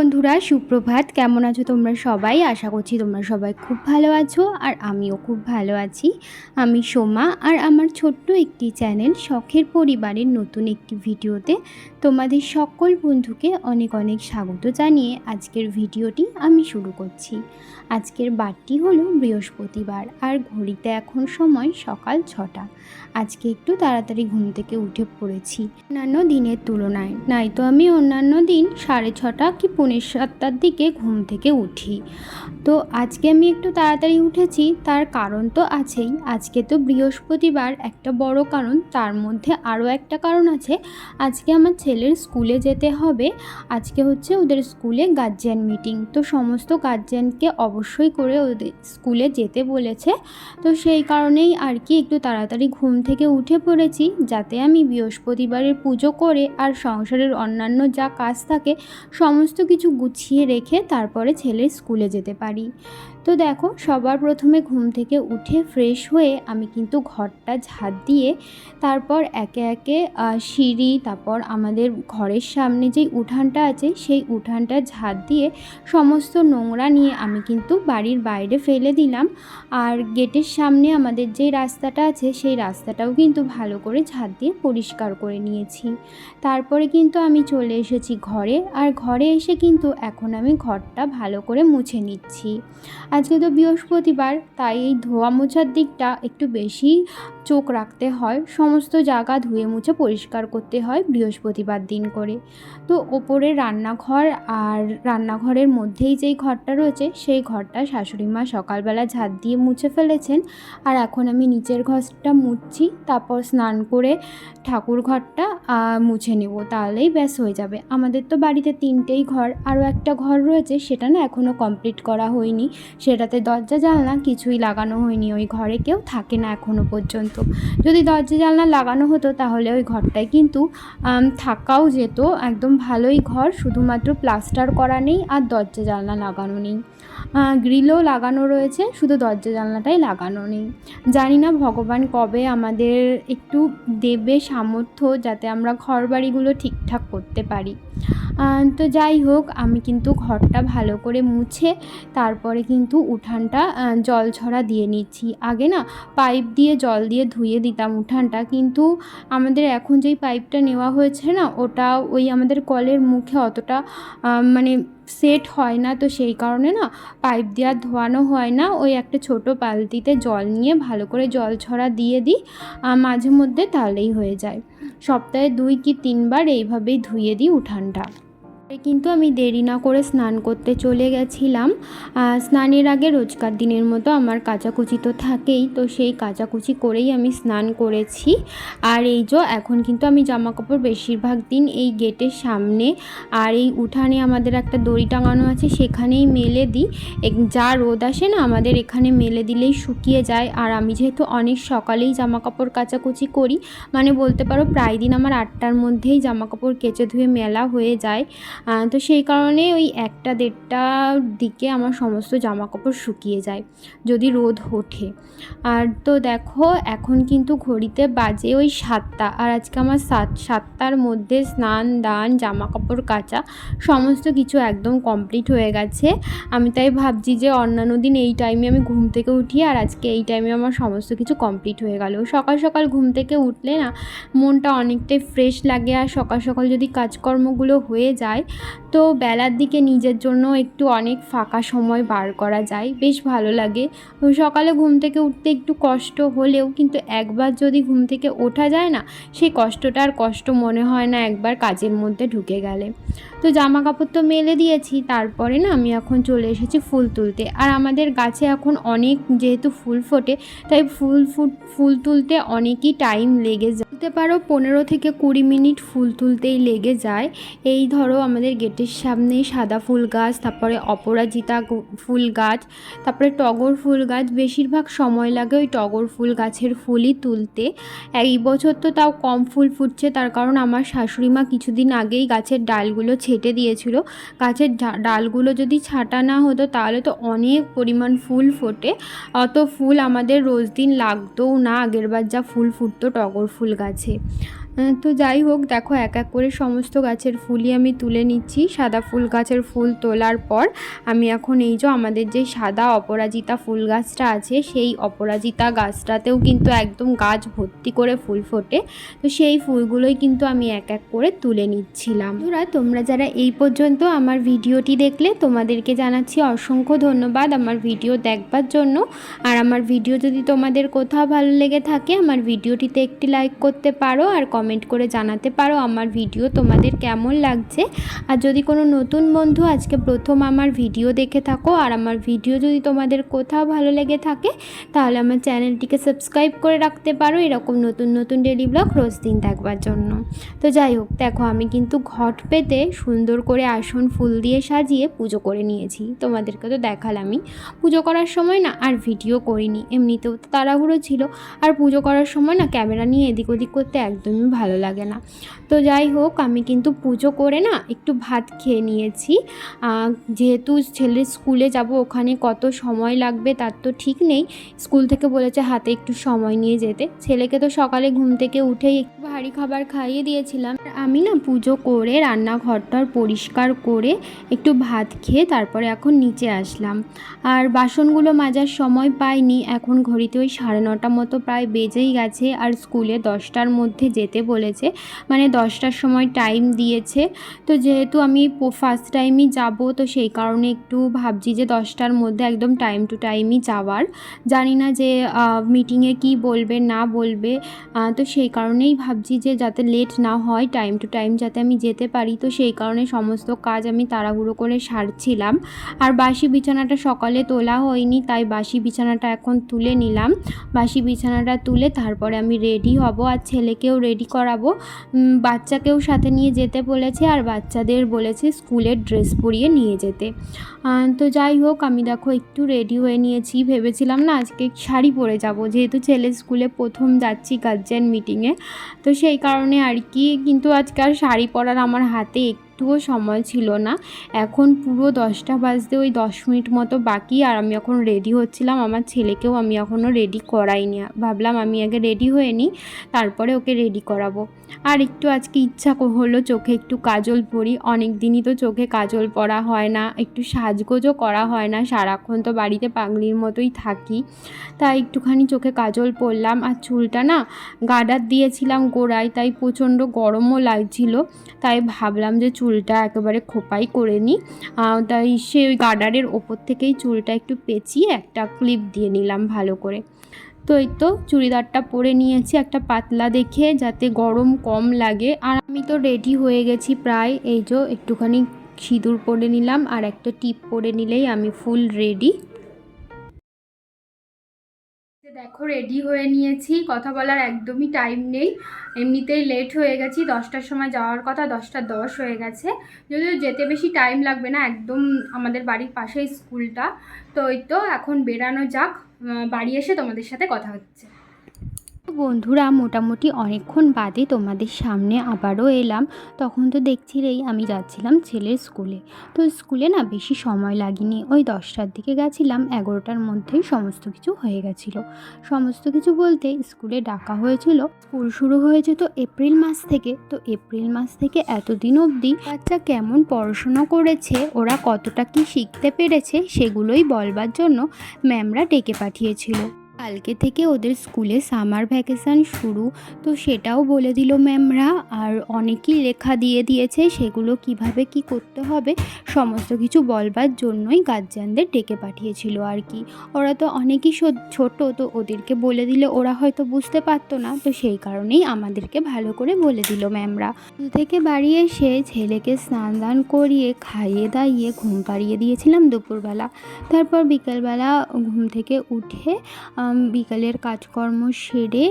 বন্ধুরা, সুপ্রভাত। কেমন আছো তোমরা সবাই? আশা করছি তোমরা সবাই খুব ভালো আছো আর আমিও খুব ভালো আছি। আমি সোমা আর আমার ছোট্ট একটি চ্যানেল শখের পরিবারের নতুন একটি ভিডিওতে তোমাদের সকল বন্ধুকে অনেক অনেক স্বাগত জানিয়ে আজকের ভিডিওটি আমি শুরু করছি। আজকের বারটি হলো বৃহস্পতিবার আর ঘড়িতে এখন সময় সকাল 6টা। আজকে একটু তাড়াতাড়ি ঘুম থেকে উঠে পড়েছি অন্যান্য দিনের তুলনায়। নয়তো আমি অন্যান্য দিন 6:30 কি 6:45টার দিকে ঘুম থেকে উঠি। তো আজকে আমি একটু তাড়াতাড়ি উঠেছি, তার কারণ তো আছেই। আজকে তো বৃহস্পতিবার, একটা বড় কারণ। তার মধ্যে আরও একটা কারণ আছে, আজকে আমার ছেলের স্কুলে যেতে হবে। আজকে হচ্ছে ওদের স্কুলে গার্জিয়ান মিটিং। তো সমস্ত গার্জিয়ানকে অবশ্যই করে ওদের স্কুলে যেতে বলেছে। তো সেই কারণেই আর কি একটু তাড়াতাড়ি ঘুম থেকে উঠে পড়েছি, যাতে আমি বৃহস্পতিবারের পুজো করে আর সংসারের অন্যান্য যা কাজ থাকে সমস্ত কিছু গুছিয়ে রেখে তারপরে ছেলের স্কুলে যেতে পারি। তো দেখো, সবার প্রথমে ঘুম থেকে উঠে ফ্রেশ হয়ে আমি কিন্তু ঘরটা ঝাড় দিয়ে তারপর একে একে সিঁড়ি, তারপর আমাদের ঘরের সামনে যেই উঠানটা আছে সেই উঠানটা ঝাড় দিয়ে সমস্ত নোংরা নিয়ে আমি কিন্তু বাড়ির বাইরে ফেলে দিলাম। আর গেটের সামনে আমাদের যেই রাস্তাটা আছে সেই রাস্তাটাও কিন্তু ভালো করে ঝাড় দিয়ে পরিষ্কার করে নিয়েছি। তারপরে কিন্তু আমি চলে এসেছি ঘরে, আর ঘরে এসে কিন্তু এখন আমি ঘরটা ভালো করে মুছে নিচ্ছি। আজকে তো বৃহস্পতিবার, তাই এই ধোয়া মোছার দিকটা একটু বেশি চোখ রাখতে হয়। সমস্ত জায়গা ধুয়ে মুছে পরিষ্কার করতে হয় বৃহস্পতিবার দিন করে। তো ওপরে রান্নাঘর আর রান্নাঘরের মধ্যেই যেই ঘরটা রয়েছে সেই ঘরটা শাশুড়ি মা সকালবেলা ঝাড় দিয়ে মুছে ফেলেছেন। আর এখন আমি নিচের ঘরটা মুছছি, তারপর স্নান করে ঠাকুর ঘরটা মুছে নেব, তাহলেই ব্যাস হয়ে যাবে। আমাদের তো বাড়িতে 3টেই ঘর, আরও একটা ঘর রয়েছে, সেটা না এখনও কমপ্লিট করা হয়নি। সেটাতে দরজা জানলা কিছুই লাগানো হয়নি, ওই ঘরে কেউ থাকে না এখনও পর্যন্ত। যদি দরজা জানলা লাগানো হতো তাহলে ওই ঘরটায় কিন্তু থাকাও যেত। একদম ভালোই ঘর, শুধুমাত্র প্লাস্টার করা নেই আর দরজা জানলা লাগানো নেই। গ্রিলও লাগানো রয়েছে, শুধু দরজা জানলাটাই লাগানো নেই। জানি না ভগবান কবে আমাদের একটু দেবে সামর্থ্য, যাতে আমরা ঘর বাড়িগুলো ঠিকঠাক করতে পারি। তো যাই হোক, আমি কিন্তু ঘরটা ভালো করে মুছে তারপরে কিন্তু উঠানটা জল ছড়া দিয়ে নিচ্ছি। আগে না পাইপ দিয়ে জল দিয়ে ধুয়ে দিতাম উঠানটা, কিন্তু আমাদের এখন যেই পাইপটা নেওয়া হয়েছে না, ওটা ওই আমাদের কলের মুখে অতটা মানে সেট হয় না। তো সেই কারণে না পাইপ দিয়ে আর ধোয়ানো হয় না। ওই একটা ছোট বালতিতে জল নিয়ে ভালো করে জল ছড়া দিয়ে দিই মাঝে মধ্যে, তাহলেই হয়ে যায়। সপ্তাহে 2 কি 3 বার এইভাবেই ধুয়ে দিই উঠানটা। কিন্তু আমি দেরি না করে স্নান করতে চলে গেছিলাম। স্নানের আগে রোজকার দিনের মতো আমার কাচাকুচি তো থাকেই, তো সেই কাচাকুচি করেই আমি স্নান করেছি। আর এই যে এখন কিন্তু আমি জামাকাপড় বেশিরভাগ দিন এই গেটের সামনে আর এই উঠানে আমাদের একটা দড়ি টাঙানো আছে সেখানেই মেলে দিই। যা রোদ আসে না আমাদের এখানে মেলে দিলেই শুকিয়ে যায়। আর আমি যেহেতু অনেক সকালেই জামাকাপড় কাচাকুচি করি, মানে বলতে পারো প্রায় দিন আমার 8টার মধ্যেই জামাকাপড় কেচে ধুয়ে মেলা হয়ে যায়। তো সেই কারণে ওই 1টা-1:30টার দিকে আমার সমস্ত জামাকাপড় শুকিয়ে যায় যদি রোদ ওঠে। আর তো দেখো, এখন কিন্তু ঘড়িতে বাজে ওই 7টা, আর আজকে আমার 7টার মধ্যে স্নান দান জামাকাপড় কাচা সমস্ত কিছু একদম কমপ্লিট হয়ে গেছে। আমি তাই ভাবছি যে অন্যান্য দিন এই টাইমে আমি ঘুম থেকে উঠি, আর আজকে এই টাইমে আমার সমস্ত কিছু কমপ্লিট হয়ে গেল। সকাল সকাল ঘুম থেকে উঠলে না মনটা অনেকটাই ফ্রেশ লাগে, আর সকাল সকাল যদি কাজকর্মগুলো হয়ে যায় তো বেলার দিকে নিজের জন্য একটু অনেক ফাঁকা সময় বার করা যায়, বেশ ভালো লাগে। সকালে ঘুম থেকে উঠতে একটু কষ্ট হলেও কিন্তু একবার যদি ঘুম থেকে ওঠা যায় না, সেই কষ্টটা আর কষ্ট মনে হয় না একবার কাজের মধ্যে ঢুকে গেলে। তো জামা কাপড় তো মেলে দিয়েছি, তারপরে না আমি এখন চলে এসেছি ফুল তুলতে। আর আমাদের গাছে এখন অনেক যেহেতু ফুল ফোটে, তাই ফুল তুলতে অনেকই টাইম লেগে যায়, বলতে পারো 15 থেকে 20 মিনিট ফুল তুলতেই লেগে যায়। এই ধরো আমাদের গেটের সামনে সাদা ফুল গাছ, তারপরে অপরাজিতা ফুল গাছ, তারপরে টগর ফুল গাছ, বেশিরভাগ সময় লাগে ওই টগর ফুল গাছের ফুলই তুলতে। এই বছর তো তাও কম ফুল ফুটছে, তার কারণ আমার শাশুড়ি মা কিছুদিন আগেই গাছের ডালগুলো ছেটে দিয়েছিল। গাছের ডালগুলো যদি ছাঁটা না হতো তাহলে তো অনেক পরিমাণ ফুল ফোটে। অত ফুল আমাদের রোজ দিন লাগতোও না আগেরবার যা ফুল ফুটতো টগর ফুল গাছে। তো যাই হোক, দেখো এক এক করে সমস্ত গাছের ফুলই আমি তুলে নিচ্ছি। সাদা ফুল গাছের ফুল তোলার পর আমি এখন এই যে আমাদের যে সাদা অপরাজিতা ফুল গাছটা আছে, সেই অপরাজিতা গাছটাতেও কিন্তু একদম গাছ ভর্তি করে ফুল ফোটে। তো সেই ফুলগুলোই কিন্তু আমি এক এক করে তুলে নিচ্ছিলাম। তোমরা যারা এই পর্যন্ত আমার ভিডিওটি দেখলে, তোমাদেরকে জানাচ্ছি অসংখ্য ধন্যবাদ আমার ভিডিও দেখবার জন্য। আর আমার ভিডিও যদি তোমাদের কোথাও ভালো লেগে থাকে, আমার ভিডিওটিতে একটি লাইক করতে পারো আর কমেন্ট করে জানাতে পারো আমার ভিডিও তোমাদের কেমন লাগছে। আর যদি কোনো নতুন বন্ধু আজকে প্রথম আমার ভিডিও দেখে থাকো আর আমার ভিডিও যদি তোমাদের কোথাও ভালো লেগে থাকে, তাহলে আমার চ্যানেলটিকে সাবস্ক্রাইব করে রাখতে পারো এরকম নতুন নতুন ডেলি ব্লগ রোজ দিন দেখবার জন্য। তো যাই হোক, দেখো আমি কিন্তু ঘট পেতে সুন্দর করে আসন ফুল দিয়ে সাজিয়ে পুজো করে নিয়েছি। তোমাদেরকে তো দেখালামই। পুজো করার সময় না আর ভিডিও করিনি, এমনিতেও তো তাড়াহুড়ো ছিল। আর পুজো করার সময় না ক্যামেরা নিয়ে এদিক ওদিক করতে একদমই ভালো লাগে না। তো যাই হোক, আমি কিন্তু পুজো করে না একটু ভাত খেয়ে নিয়েছি। যেহেতু ছেলের স্কুলে যাব, ওখানে কত সময় লাগবে তার তো ঠিক নেই। স্কুল থেকে বলেছে হাতে একটু সময় নিয়ে যেতে। ছেলেকে তো সকালে ঘুম থেকে উঠেই একটু ভারী খাবার খাইয়ে দিয়েছিলাম। আমি না পুজো করে রান্নাঘরটার পরিষ্কার করে একটু ভাত খেয়ে তারপরে এখন নিচে আসলাম। আর বাসনগুলো মাজার সময় পাইনি। এখন ঘড়িতে ওই 9:30 মতো প্রায় বেজেই গেছে। আর স্কুলে 10টার মধ্যে যেতে বলেছে, মানে 10টার সময় টাইম দিয়েছে। তো যেহেতু আমি ফার্স্ট টাইমই যাব, তো সেই কারণে একটু ভাবছি যে 10টার মধ্যে একদম টাইম টু টাইমই যাওয়ার। জানি না যে মিটিংয়ে কি বলবে না বলবে, তো সেই কারণেই ভাবছি যে যাতে লেট না হয়, টাইম টু টাইম যাতে আমি যেতে পারি। তো সেই কারণে সমস্ত কাজ আমি তাড়াহুড়ো করে সারছিলাম। আর বাসি বিছানাটা সকালে তোলা হয়নি, তাই বাসি বিছানাটা এখন তুলে নিলাম। বাসি বিছানাটা তুলে তারপরে আমি রেডি হব আর ছেলেকেও রেডি করাবো। বাচ্চাকেও সাথে নিয়ে যেতে বলেছে আর বাচ্চাদের বলেছে স্কুলের ড্রেস পরিয়ে নিয়ে যেতে। তো যাই হোক, আমি দেখো একটু রেডি হয়ে নিয়েছি। ভেবেছিলাম না আজকে শাড়ি পরে যাব, যেহেতু ছেলে স্কুলে প্রথম যাচ্ছি গার্জিয়ান মিটিংয়ে, তো সেই কারণে আর কি। কিন্তু আজকে আর শাড়ি পরার আমার হাতে একটুও সময় ছিল না। এখন পুরো 10টা বাজতে ওই 10 মিনিট মতো বাকি, আর আমি এখন রেডি হচ্ছিলাম। আমার ছেলেকেও আমি এখনও রেডি করাইনি। ভাবলাম আমি আগে রেডি হয়ে নিই, তারপরে ওকে রেডি করাবো। আর একটু আজকে ইচ্ছা হলো চোখে একটু কাজল পরি। অনেক দিনই তো চোখে কাজল পরা হয় না, একটু সাজগোজও করা হয় না, সারাক্ষণ তো বাড়িতে পাগলির মতোই থাকি। তাই একটুখানি চোখে কাজল পরলাম। আর চুলটা না গার্ডার দিয়েছিলাম গোড়ায়, তাই প্রচণ্ড গরমও লাগছিল। তাই ভাবলাম যে চুলটা একেবারে খোপাই করে নিই। তাই ওই গার্ডারের ওপর থেকেই চুলটা একটু পেঁচিয়ে একটা ক্লিপ দিয়ে নিলাম ভালো করে। তো এই তো চুড়িদারটা পরে নিয়েছি একটা পাতলা দেখে, যাতে গরম কম লাগে। আর আমি তো রেডি হয়ে গেছি প্রায়। এই যে একটুখানি সিঁদুর পরে নিলাম আর একটা টিপ পরে নিলেই আমি ফুল রেডি। দেখো রেডি হয়ে নিয়েছি, কথা বলার একদমই টাইম নেই, এমনিতেই লেট হয়ে গেছি। 10টার সময় যাওয়ার কথা, 10টা 10 হয়ে গেছে। যদিও যেতে বেশি টাইম লাগবে না, একদম আমাদের বাড়ির পাশেই স্কুলটা। তো এই তো এখন বেরানো যাক, বাড়ি এসে তোমাদের সাথে কথা হচ্ছে। বন্ধুরা, মোটামুটি অনেকক্ষণ বাদে তোমাদের সামনে আবারও এলাম। তখন তো দেখছিলেই আমি যাচ্ছিলাম ছেলের স্কুলে। তো স্কুলে না বেশি সময় লাগেনি, ওই 10টার দিকে গেছিলাম, 11টার মধ্যেই সমস্ত কিছু হয়ে গেছিলো। সমস্ত কিছু বলতে স্কুলে ডাকা হয়েছিল। স্কুল শুরু হয়েছে তো এপ্রিল মাস থেকে, তো এপ্রিল মাস থেকে এতদিন অবধি বাচ্চা কেমন পড়াশোনা করেছে, ওরা কতটা কি শিখতে পেরেছে, সেগুলোই বলবার জন্য ম্যামরা ডেকে পাঠিয়েছিল। কালকে থেকে ওদের স্কুলে সামার ভ্যাকেশান শুরু, তো সেটাও বলে দিল ম্যামরা। আর অনেকই লেখা দিয়ে দিয়েছে, সেগুলো কিভাবে কি করতে হবে সমস্ত কিছু বলবার জন্যই গার্জিয়ানদের ডেকে পাঠিয়েছিল আর কি। ওরা তো অনেকই ছোট, তো ওদেরকে বলে দিলে ওরা হয়তো বুঝতে পারতো না, তো সেই কারণেই আমাদেরকে ভালো করে বলে দিল ম্যামরা। স্কুল থেকে বাড়ি এসে ছেলেকে স্নান দান করিয়ে খাইয়ে দাইয়ে ঘুম পাড়িয়ে দিয়েছিলাম দুপুরবেলা। তারপর বিকেলবেলা ঘুম থেকে উঠে বিকালের কাজকর্ম সেরে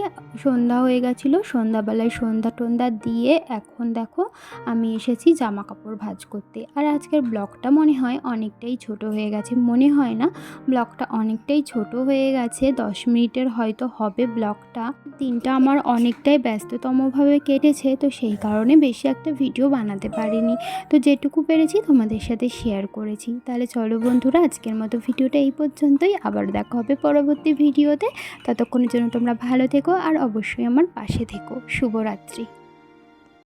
সন্ধ্যা হয়ে গেছিলো। সন্ধ্যাবেলায় সন্ধ্যা টন্ধা দিয়ে এখন দেখো আমি এসেছি জামা কাপড় ভাঁজ করতে। আর আজকের ব্লগটা মনে হয় অনেকটাই ছোট হয়ে গেছে, মনে হয় না ব্লগটা অনেকটাই ছোট হয়ে গেছে, 10 মিনিটের হয়তো হবে ব্লগটা। দিনটা আমার অনেকটাই ব্যস্ততমভাবে কেটেছে, তো সেই কারণে বেশি একটা ভিডিও বানাতে পারিনি। তো যেটুকু পেরেছি তোমাদের সাথে শেয়ার করেছি। তাহলে চলো বন্ধুরা, আজকের মতো ভিডিওটা এই পর্যন্তই। আবার দেখা হবে পরবর্তী ভিডিওতে। ততক্ষণের জন্য তোমরা ভালো থেকো আর অবশ্যই আমার পাশে থেকো। শুভরাত্রি।